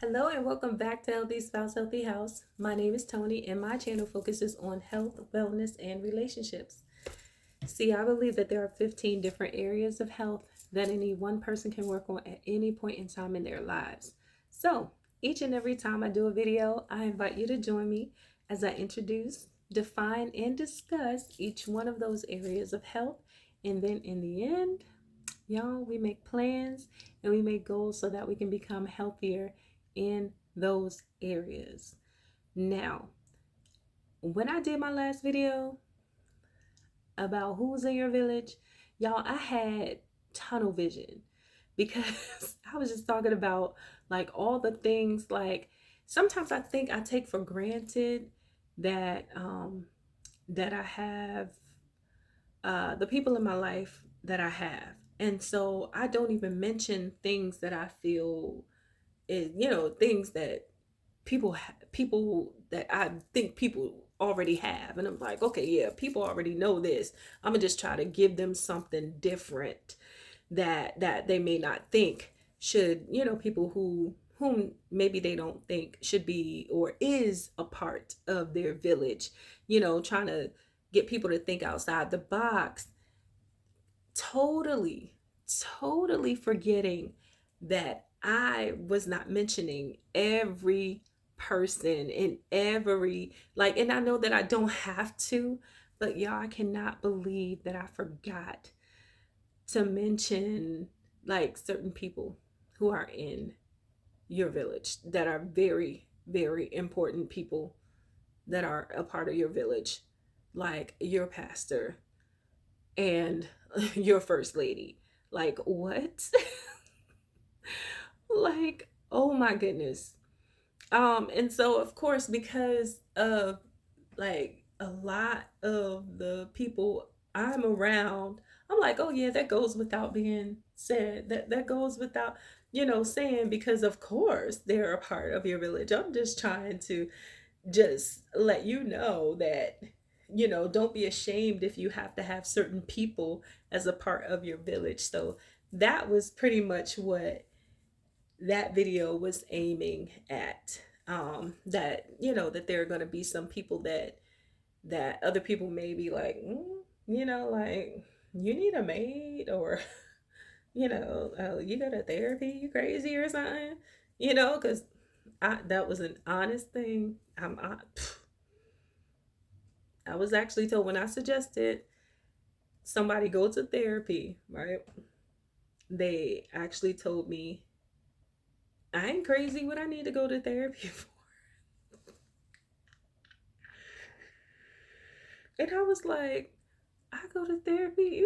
Hello and welcome back to Healthy Spouse, Healthy House. My name is Tony and my channel focuses on health, wellness, and relationships. See, I believe that there are 15 different areas of health that any one person can work on at any point in time in their lives. So, each and every time I do a video, I invite you to join me as I introduce, define, and discuss each one of those areas of health. And then in the end, y'all, we make plans and we make goals so that we can become healthier in those areas. Now, when I did my last video about who's in your village, y'all, I had tunnel vision because I was just talking about like all the things like sometimes I think I take for granted that that I have the people in my life that I have. And so I don't even mention things that I feel is, things that people that I think people already have. And I'm like, okay, yeah, people already know this. I'm gonna just try to give them something different that they may not think should, people whom maybe they don't think should be or is a part of their village, trying to get people to think outside the box. Totally, totally forgetting that I was not mentioning every person in every, like, and I know that I don't have to, but y'all, I cannot believe that I forgot to mention like certain people who are in your village that are very, very important people that are a part of your village, like your pastor and your first lady. Like, what? Like, oh my goodness. And so of course, because of like a lot of the people I'm around, I'm like, oh yeah, that goes without being said. That goes without, saying, because of course they're a part of your village. I'm just trying to just let you know that, don't be ashamed if you have to have certain people as a part of your village. So that was pretty much what that video was aiming at. That, that there are going to be some people that other people may be like, like, you need a maid, or you go to therapy, you crazy or something, because that was an honest thing. I was actually told when I suggested somebody go to therapy, right? They actually told me I ain't crazy. What I need to go to therapy for? And I was like, I go to therapy.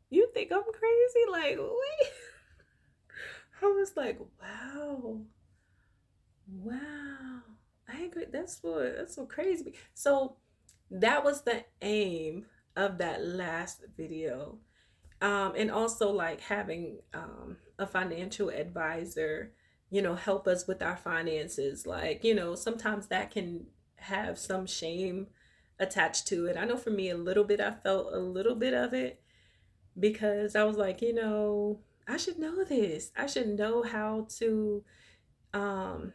You think I'm crazy? Like, wait. I was like, wow, wow. I ain't great. That's so crazy. So that was the aim of that last video. And also like having a financial advisor, help us with our finances. Like, sometimes that can have some shame attached to it. I know for me, a little bit, I felt a little bit of it because I was like, I should know this. I should know um,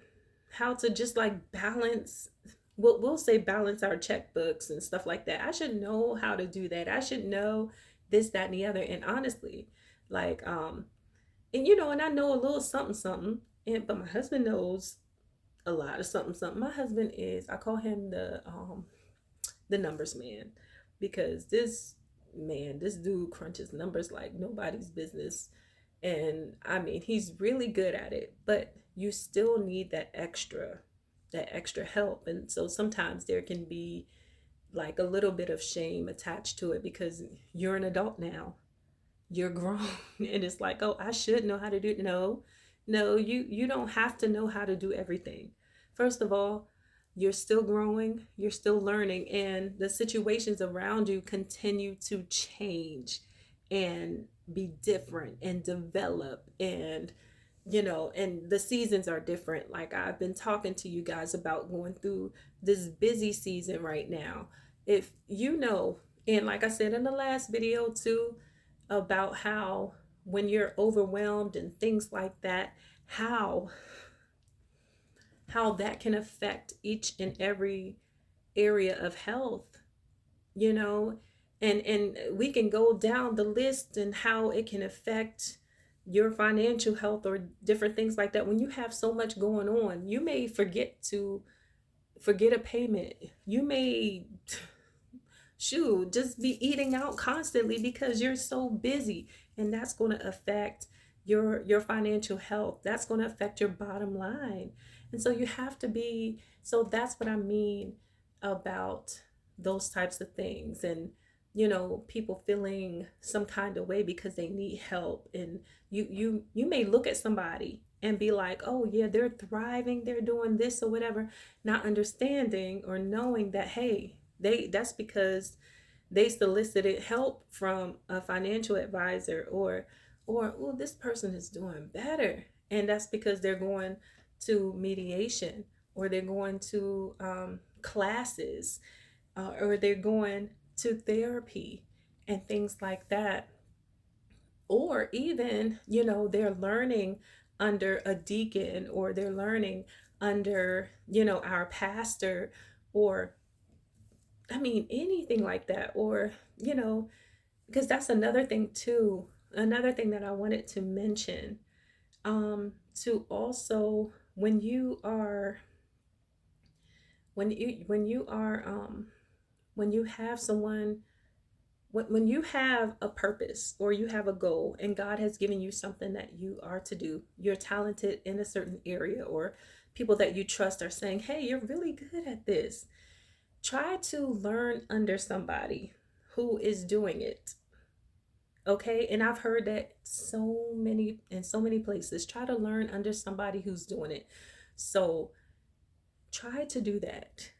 how to just like balance. We'll say balance our checkbooks and stuff like that. I should know how to do that. I should know this, that, and the other. And honestly, like, and and I know a little something, something. And but my husband knows a lot of something, something. My husband is, I call him the numbers man, because this dude crunches numbers like nobody's business. And I mean, he's really good at it, but you still need that extra help. And so sometimes there can be like a little bit of shame attached to it because you're an adult now. You're grown and it's like, "Oh, I should know how to do it." No. No, you don't have to know how to do everything. First of all, you're still growing, you're still learning, and the situations around you continue to change and be different and develop, and the seasons are different. Like I've been talking to you guys about going through this busy season right now. If and like I said in the last video too, about how when you're overwhelmed and things like that, how how that can affect each and every area of health, you know, and we can go down the list and how it can affect your financial health or different things like that. When you have so much going on, you may forget a payment. You may shoot just be eating out constantly because you're so busy, and that's going to affect your financial health. That's going to affect your bottom line. And so you have to be, so that's what I mean about those types of things. And people feeling some kind of way because they need help, and you may look at somebody and be like, oh yeah, they're thriving, they're doing this or whatever, not understanding or knowing that, hey, that's because they solicited help from a financial advisor, or oh, this person is doing better, and that's because they're going to mediation, or they're going to classes, or they're going to therapy and things like that. Or even, they're learning under a deacon, or they're learning under, our pastor, or I mean, anything like that. Or, because that's another thing too. Another thing that I wanted to mention, to also, when you are when you have someone, when you have a purpose or you have a goal, and God has given you something that you are to do, you're talented in a certain area, or people that you trust are saying, hey, you're really good at this. Try to learn under somebody who is doing it. Okay? And I've heard that in so many places. Try to learn under somebody who's doing it. So try to do that.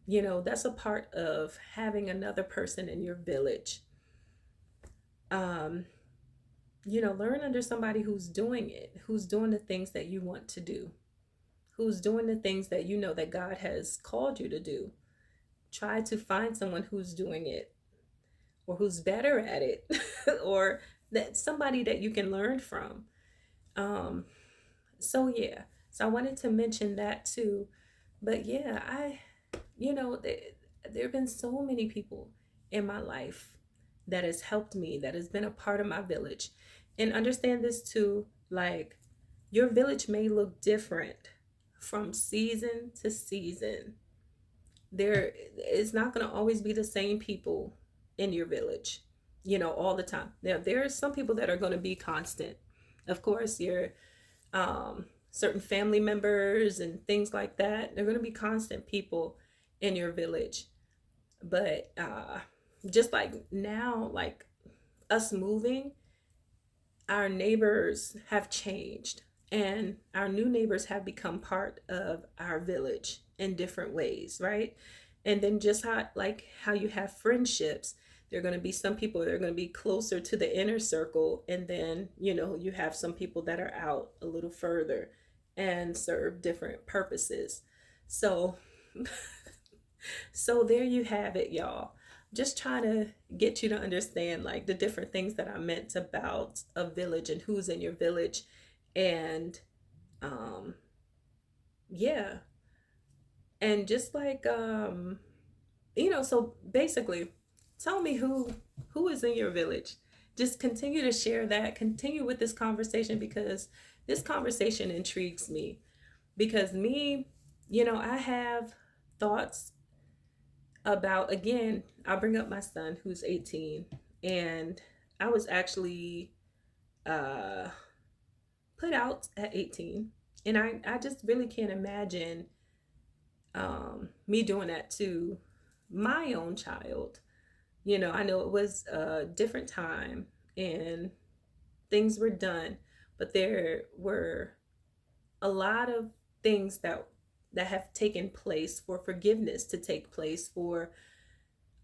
That's a part of having another person in your village. Um, learn under somebody who's doing it, who's doing the things that you want to do, who's doing the things that you know that God has called you to do. Try to find someone who's doing it, or who's better at it, or that somebody that you can learn from. Um, so yeah, so I wanted to mention that too. But yeah, there have been so many people in my life that has helped me, that has been a part of my village. And understand this too, like, your village may look different from season to season. There is not going to always be the same people in your village, all the time. Now, there are some people that are going to be constant. Of course, your certain family members and things like that, they're going to be constant people in your village. But just like now, like us moving, our neighbors have changed, and our new neighbors have become part of our village in different ways, right? And then just how you have friendships, there are going to be some people that are going to be closer to the inner circle, and then you have some people that are out a little further and serve different purposes. So so there you have it, y'all. Just trying to get you to understand, like, the different things that I meant about a village and who's in your village. And um yeah, and just like so basically, tell me who is in your village. Just continue to share that, continue with this conversation, because this conversation intrigues me. Because me, I have thoughts about, again, I'll bring up my son who's 18, and I was actually uh put out at 18, and I just really can't imagine me doing that to my own child. I know it was a different time and things were done, but there were a lot of things that have taken place for forgiveness to take place, for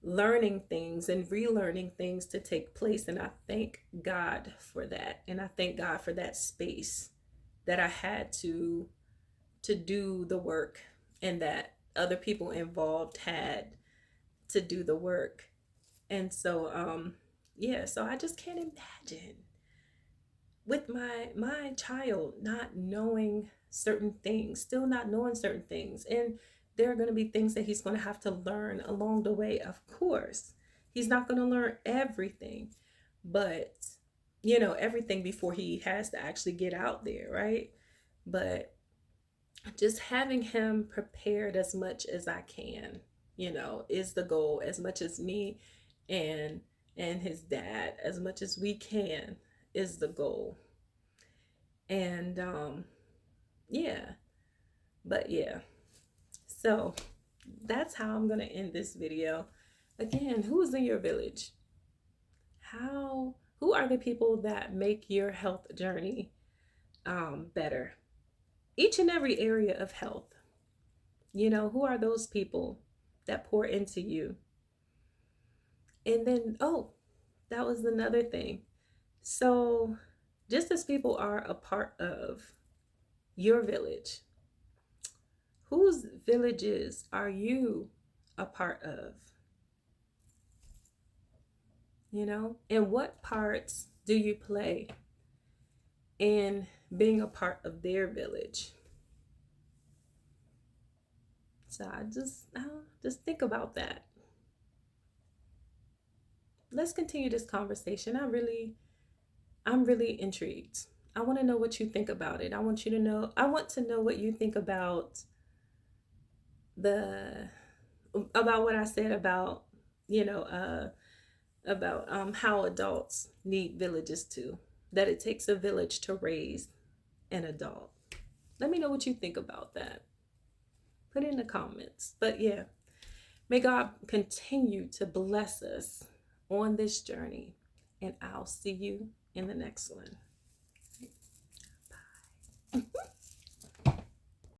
learning things and relearning things to take place. And I thank God for that. And I thank God for that space that I had to do the work, and that other people involved had to do the work. And so yeah, so I just can't imagine with my child not knowing certain things, still not knowing certain things, and there are going to be things that he's going to have to learn along the way. Of course, he's not going to learn everything, but everything before he has to actually get out there, right? But just having him prepared as much as I can, is the goal. As much as me and his dad, as much as we can, is the goal. And yeah, but yeah. So that's how I'm gonna end this video. Again, who is in your village? Who are the people that make your health journey better? Each and every area of health. Who are those people that pour into you? And then, oh, that was another thing. So, just as people are a part of your village, whose villages are you a part of? And what parts do you play in being a part of their village? So I just think about that. Let's continue this conversation. I'm really intrigued. I want to know what you think about it. I want to know what you think about the about what I said about, you know, about how adults need villages too. That it takes a village to raise an adult. Let me know what you think about that. Put it in the comments. But yeah, may God continue to bless us on this journey. And I'll see you in the next one.